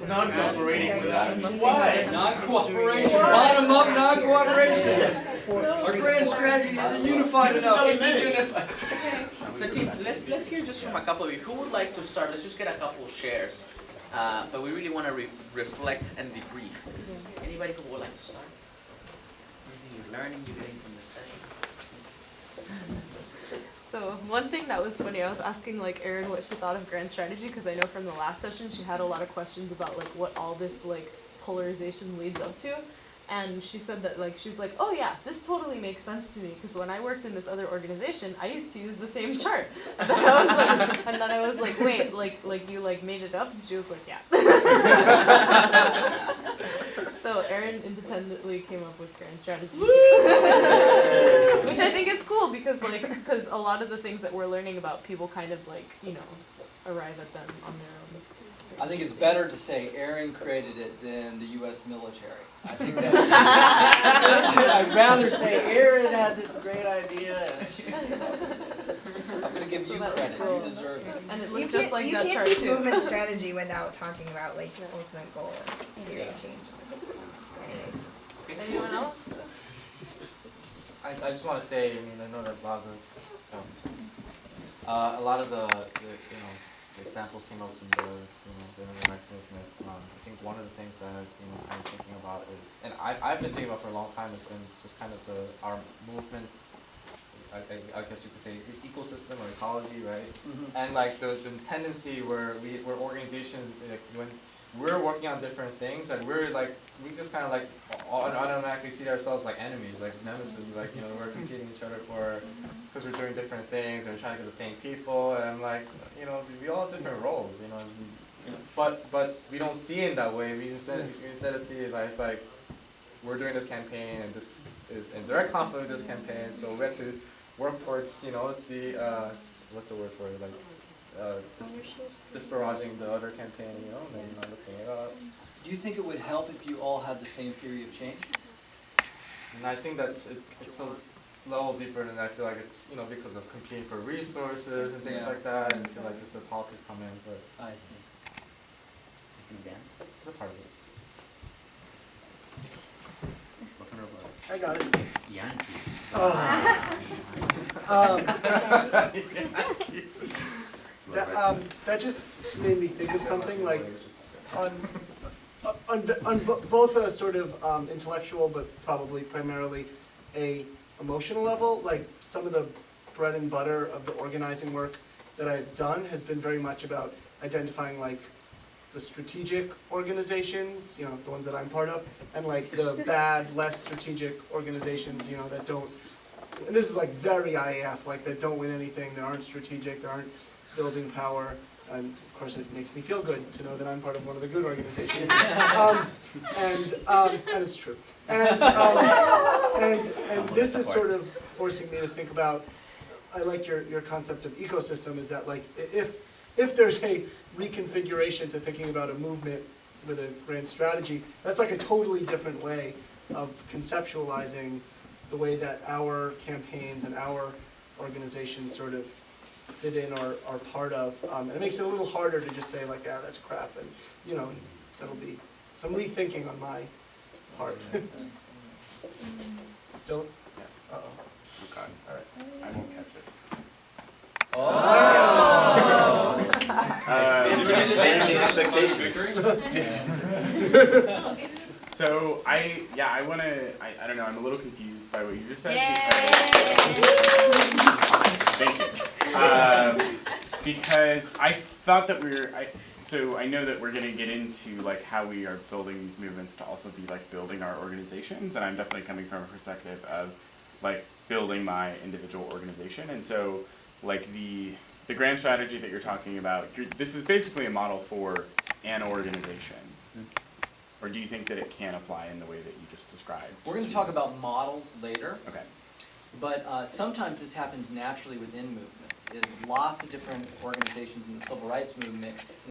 Not cooperating with us. Why? Non-cooperation. Bottom up non-cooperation. Our grand strategy isn't unified enough. So team, let's hear just from a couple of you. Who would like to start? Let's just get a couple of shares. But we really want to reflect and debrief this. Anybody who would like to start? Anything you're learning, you're getting from this session? So one thing that was funny, I was asking like Erin what she thought of grand strategy, because I know from the last session she had a lot of questions about like what all this like polarization leads up to. And she said that like, she's like, oh yeah, this totally makes sense to me, because when I worked in this other organization, I used to use the same chart. And then I was like, wait, like you like made it up? And she was like, yeah. So Erin independently came up with grand strategy too. Which I think is cool, because a lot of the things that we're learning about, people kind of like, you know, arrive at them on their own. I think it's better to say Erin created it than the U.S. military. I think that's. I'd rather say Erin had this great idea and she came up with it. I'm going to give you credit. You deserve it. And it You looked just can't, like you that can't chart teach too. movement strategy without talking about like the ultimate goal and theory of change. Anyways. Anyone else? I just want to say, I mean, I know that a lot of the examples came out from the internet movement. I think one of the things that I'm thinking about is, and I've been thinking about for a long time, has been just kind of our movements. I guess you could say ecosystem or ecology, right? Mm-hmm. And like the tendency where we're organizations, like when we're working on different things, and we just kind of like automatically see ourselves like enemies, like nemesis, like we're competing each other because we're doing different things and we're trying to get the same people, and I'm like, we all have different roles, but we don't see it that way. We instead of see it like it's like we're doing this campaign and this is in direct conflict with this campaign, so we have to work towards the what's the word for it, like disparaging the other campaign, maybe not looking it up. Do you think it would help if you all had the same theory of change? And I think it's a level deeper than I feel like it's because of competing for resources and things like that, and I feel like this is politics come in, but I see. that's part of it. I got it. Yankees. That just made me think of something like on both a sort of intellectual, but probably primarily a emotional level. Like some of the bread and butter of the organizing work that I've done has been very much about identifying like the strategic organizations, the ones that I'm part of, and like the bad, less strategic organizations, that don't, and this is like very IAF, like that don't win anything, that aren't strategic, that aren't building power, and of course it makes me feel good to know that I'm part of one of the good organizations, and it's true. And this is sort of forcing me to think about, I like your concept of ecosystem, is that like, if there's a reconfiguration to thinking about a movement with a grand strategy, that's like a totally different way of conceptualizing the way that our campaigns and our organizations sort of fit in or are part of. And it makes it a little harder to just say like, yeah, that's crap, and that'll be some rethinking on my part. Don't. Uh-oh. Okay. All right. I won't catch it. Managing expectations. So I don't know, I'm a little confused by what you just said. Thank you. Because I thought that so I know that we're gonna get into like how we are building these movements to also be like building our organizations, and I'm definitely coming from a perspective of like building my individual organization, and so like the grand strategy that you're talking about, this is basically a model for an organization. Or do you think that it can apply in the way that you just described? We're going to talk about models later. Okay. But sometimes this happens naturally within movements. Is lots of different organizations in the civil rights movement